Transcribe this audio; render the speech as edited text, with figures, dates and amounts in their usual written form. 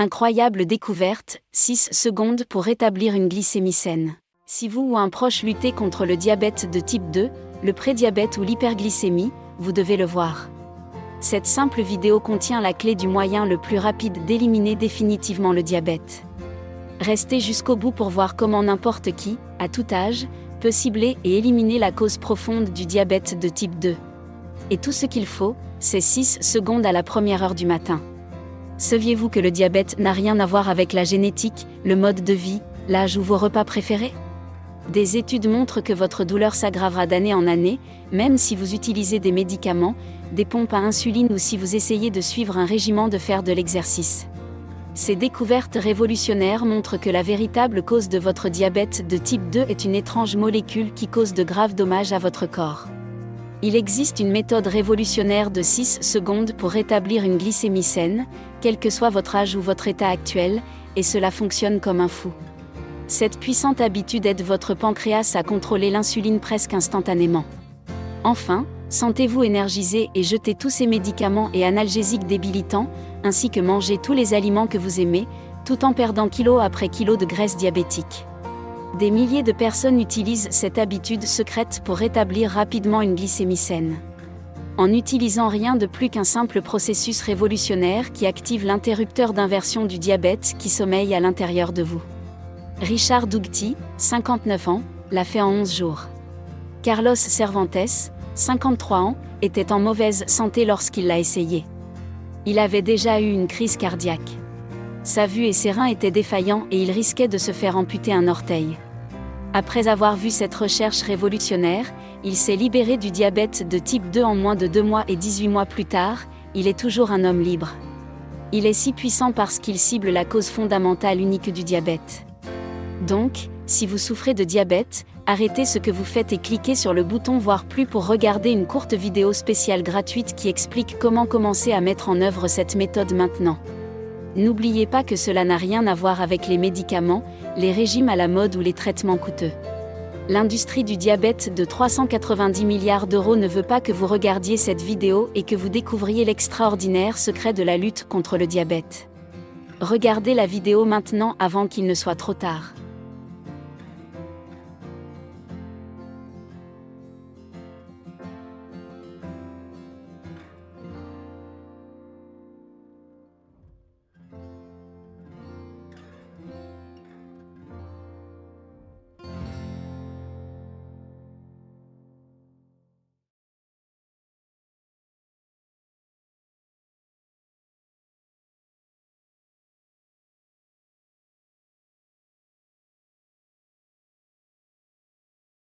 Incroyable découverte, 6 secondes pour rétablir une glycémie saine. Si vous ou un proche luttez contre le diabète de type 2, le prédiabète ou l'hyperglycémie, vous devez le voir. Cette simple vidéo contient la clé du moyen le plus rapide d'éliminer définitivement le diabète. Restez jusqu'au bout pour voir comment n'importe qui, à tout âge, peut cibler et éliminer la cause profonde du diabète de type 2. Et tout ce qu'il faut, c'est 6 secondes à la première heure du matin. Saviez-vous que le diabète n'a rien à voir avec la génétique, le mode de vie, l'âge ou vos repas préférés ? Des études montrent que votre douleur s'aggravera d'année en année, même si vous utilisez des médicaments, des pompes à insuline ou si vous essayez de suivre un régime de faire de l'exercice. Ces découvertes révolutionnaires montrent que la véritable cause de votre diabète de type 2 est une étrange molécule qui cause de graves dommages à votre corps. Il existe une méthode révolutionnaire de 6 secondes pour rétablir une glycémie saine, quel que soit votre âge ou votre état actuel, et cela fonctionne comme un fou. Cette puissante habitude aide votre pancréas à contrôler l'insuline presque instantanément. Enfin, sentez-vous énergisé et jetez tous ces médicaments et analgésiques débilitants, ainsi que mangez tous les aliments que vous aimez, tout en perdant kilo après kilo de graisse diabétique. Des milliers de personnes utilisent cette habitude secrète pour rétablir rapidement une glycémie saine. En utilisant rien de plus qu'un simple processus révolutionnaire qui active l'interrupteur d'inversion du diabète qui sommeille à l'intérieur de vous. Richard Dougherty, 59 ans, l'a fait en 11 jours. Carlos Cervantes, 53 ans, était en mauvaise santé lorsqu'il l'a essayé. Il avait déjà eu une crise cardiaque. Sa vue et ses reins étaient défaillants et il risquait de se faire amputer un orteil. Après avoir vu cette recherche révolutionnaire, il s'est libéré du diabète de type 2 en moins de 2 mois et 18 mois plus tard, il est toujours un homme libre. Il est si puissant parce qu'il cible la cause fondamentale unique du diabète. Donc, si vous souffrez de diabète, arrêtez ce que vous faites et cliquez sur le bouton voir plus pour regarder une courte vidéo spéciale gratuite qui explique comment commencer à mettre en œuvre cette méthode maintenant. N'oubliez pas que cela n'a rien à voir avec les médicaments, les régimes à la mode ou les traitements coûteux. L'industrie du diabète de 390 milliards d'euros ne veut pas que vous regardiez cette vidéo et que vous découvriez l'extraordinaire secret de la lutte contre le diabète. Regardez la vidéo maintenant avant qu'il ne soit trop tard.